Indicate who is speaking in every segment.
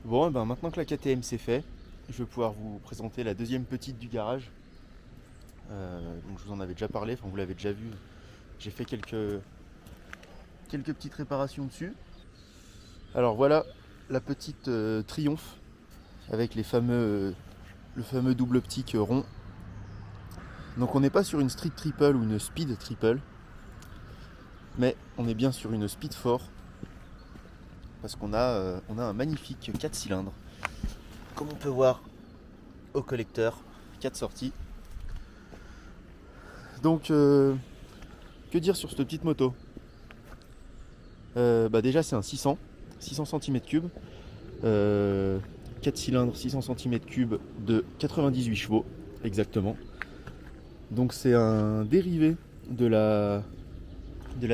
Speaker 1: Bon, ben maintenant que la KTM c'est fait, je vais pouvoir vous présenter la deuxième petite du garage. Donc je vous en avais déjà parlé, enfin vous l'avez déjà vu. J'ai fait quelques petites réparations dessus. Alors voilà la petite Triumph avec le fameux double optique rond. Donc on n'est pas sur une Street Triple ou une Speed Triple, mais on est bien sur une Speed 4 parce qu'on a un magnifique 4 cylindres. Comme on peut voir au collecteur, 4 sorties. Donc que dire sur cette petite moto? Déjà c'est un 600 cm3, 4 cylindres 600 cm3 de 98 chevaux exactement. Donc c'est un dérivé de la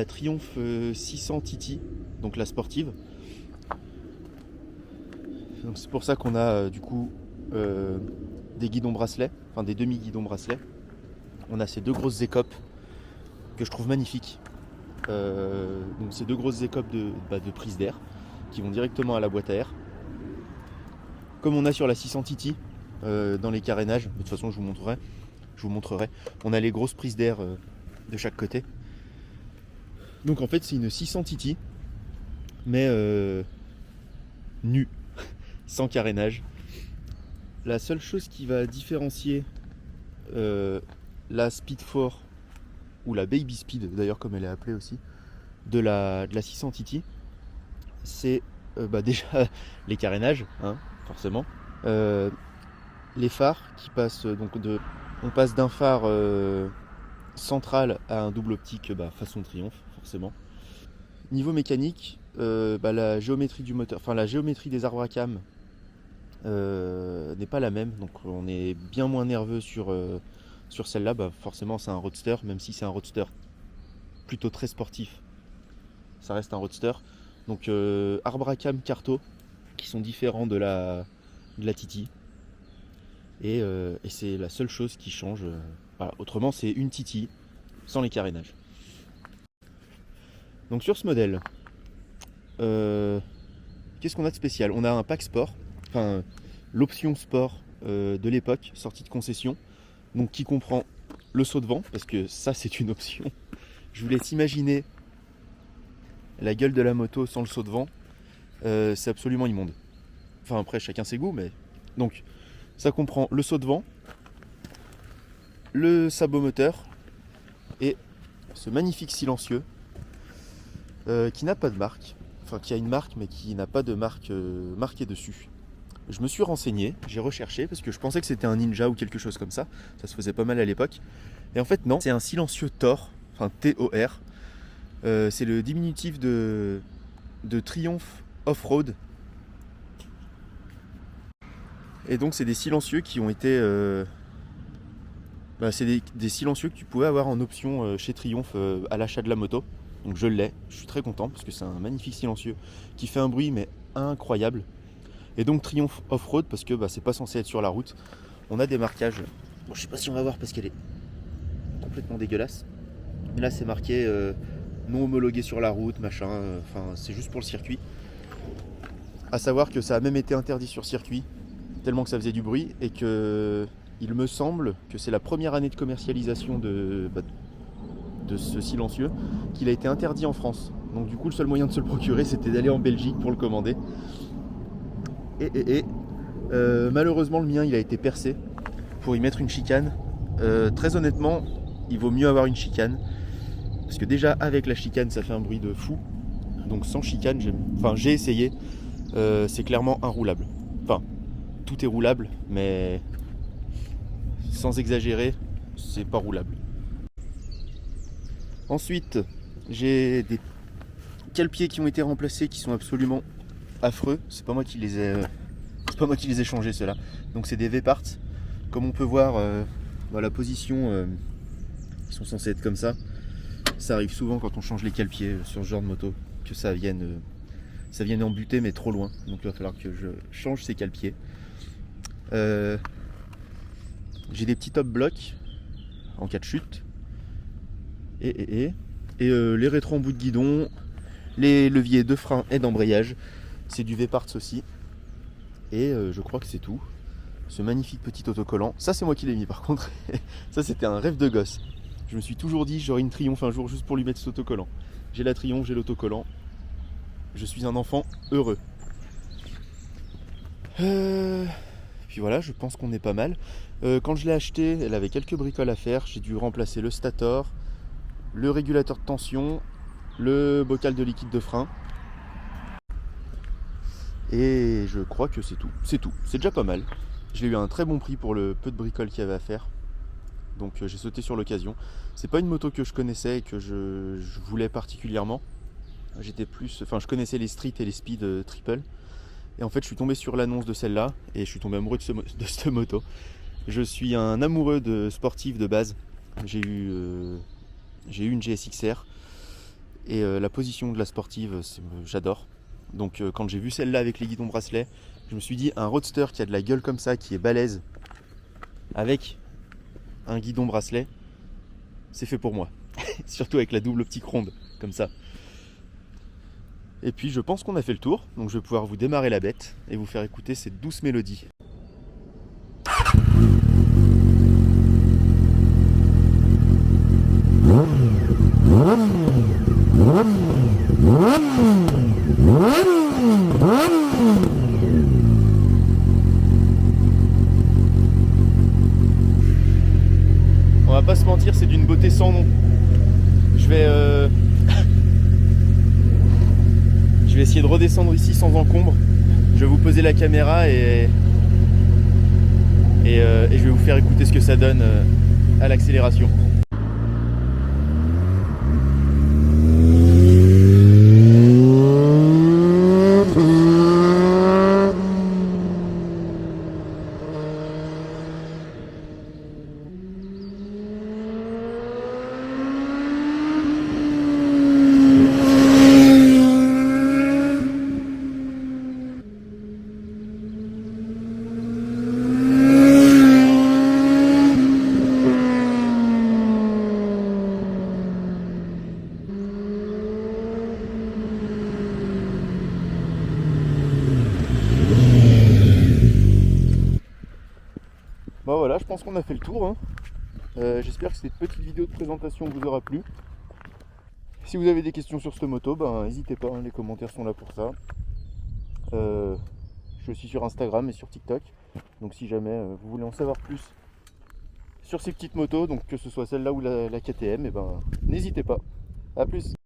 Speaker 1: Triumph 600 TT, donc la sportive. Donc c'est pour ça qu'on a du coup des guidons bracelets, enfin des demi-guidons bracelets. On a ces deux grosses écopes que je trouve magnifiques. Donc ces deux grosses écopes de prise d'air qui vont directement à la boîte à air. Comme on a sur la 600 TT dans les carénages, de toute façon je vous montrerai. On a les grosses prises d'air de chaque côté. Donc en fait c'est une 600 TT mais nue, sans carénage. La seule chose qui va différencier la Speed 4 ou la Baby Speed d'ailleurs comme elle est appelée aussi de la 600 TT, c'est déjà les carénages, hein, forcément. Les phares qui passent on passe d'un phare central à un double optique façon Triomphe, forcément. Niveau mécanique, la géométrie du moteur, enfin la géométrie des arbres à cam n'est pas la même, donc on est bien moins nerveux sur celle-là. Forcément c'est un roadster, même si c'est un roadster plutôt très sportif, ça reste un roadster. Donc arbre à cam Carto qui sont différents de la Titi. Et c'est la seule chose qui change. Voilà. Autrement, c'est une Titi sans les carénages. Donc sur ce modèle, qu'est-ce qu'on a de spécial? On a un pack sport, enfin l'option sport de l'époque, sortie de concession, donc qui comprend le saut de vent, parce que ça c'est une option. Je vous laisse imaginer la gueule de la moto sans le saut de vent, c'est absolument immonde. Enfin après chacun ses goûts, mais donc ça comprend le saut de vent, le sabot moteur et ce magnifique silencieux qui n'a pas de marque, enfin qui a une marque mais qui n'a pas de marque marquée dessus. Je me suis renseigné, j'ai recherché parce que je pensais que c'était un Ninja ou quelque chose comme ça se faisait pas mal à l'époque. Et en fait non, c'est un silencieux Thor, enfin T-O-R. C'est le diminutif de Triumph Off-Road. Et donc c'est des silencieux qui ont été... c'est des silencieux que tu pouvais avoir en option chez Triumph à l'achat de la moto. Donc je l'ai, je suis très content parce que c'est un magnifique silencieux qui fait un bruit mais incroyable. Et donc Triumph Off-Road parce que c'est pas censé être sur la route. On a des marquages. Bon, je sais pas si on va voir parce qu'elle est complètement dégueulasse. Mais là c'est marqué non homologué sur la route, machin. Enfin c'est juste pour le circuit. À savoir que ça a même été interdit sur circuit tellement que ça faisait du bruit et que il me semble que c'est la première année de commercialisation de ce silencieux qu'il a été interdit en France. Donc du coup le seul moyen de se le procurer c'était d'aller en Belgique pour le commander. Et malheureusement le mien il a été percé pour y mettre une chicane. Très honnêtement il vaut mieux avoir une chicane parce que déjà avec la chicane ça fait un bruit de fou. Donc sans chicane j'ai essayé, c'est clairement inroulable. Enfin tout est roulable mais sans exagérer c'est pas roulable. Ensuite, j'ai des cale-pieds qui ont été remplacés qui sont absolument affreux. C'est pas moi qui les ai changés ceux-là. Donc c'est des V-parts. Comme on peut voir, la position, ils sont censés être comme ça. Ça arrive souvent quand on change les cale-pieds sur ce genre de moto que ça vienne en butée mais trop loin. Donc il va falloir que je change ces cale-pieds. J'ai des petits top blocs en cas de chute. Et les rétros en bout de guidon, les leviers de frein et d'embrayage, c'est du V-Parts aussi. Et je crois que c'est tout. Ce magnifique petit autocollant. Ça, c'est moi qui l'ai mis par contre. Ça, c'était un rêve de gosse. Je me suis toujours dit, j'aurai une Triomphe un jour juste pour lui mettre cet autocollant. J'ai la Triomphe, j'ai l'autocollant. Je suis un enfant heureux. Puis voilà, je pense qu'on est pas mal. Quand je l'ai achetée, elle avait quelques bricoles à faire. J'ai dû remplacer le stator, le régulateur de tension, le bocal de liquide de frein. Et je crois que c'est tout. C'est tout. C'est déjà pas mal. J'ai eu un très bon prix pour le peu de bricoles qu'il y avait à faire. Donc j'ai sauté sur l'occasion. C'est pas une moto que je connaissais et que je voulais particulièrement. Je connaissais les street et les speed triple. Et en fait, je suis tombé sur l'annonce de celle-là et je suis tombé amoureux de cette moto. Je suis un amoureux de sportif de base. J'ai eu une GSX-R et la position de la sportive, j'adore. Donc quand j'ai vu celle-là avec les guidons bracelets, je me suis dit un roadster qui a de la gueule comme ça, qui est balèze, avec un guidon bracelet, c'est fait pour moi. Surtout avec la double optique ronde, comme ça. Et puis je pense qu'on a fait le tour, donc je vais pouvoir vous démarrer la bête et vous faire écouter cette douce mélodie. On va pas se mentir, c'est d'une beauté sans nom. Je vais essayer de redescendre ici sans encombre. Je vais vous poser la caméra et je vais vous faire écouter ce que ça donne à l'accélération. Bon voilà, je pense qu'on a fait le tour. Hein. J'espère que cette petite vidéo de présentation vous aura plu. Si vous avez des questions sur cette moto, n'hésitez pas, hein, les commentaires sont là pour ça. Je suis sur Instagram et sur TikTok. Donc si jamais vous voulez en savoir plus sur ces petites motos, donc que ce soit celle-là ou la KTM, n'hésitez pas. A plus.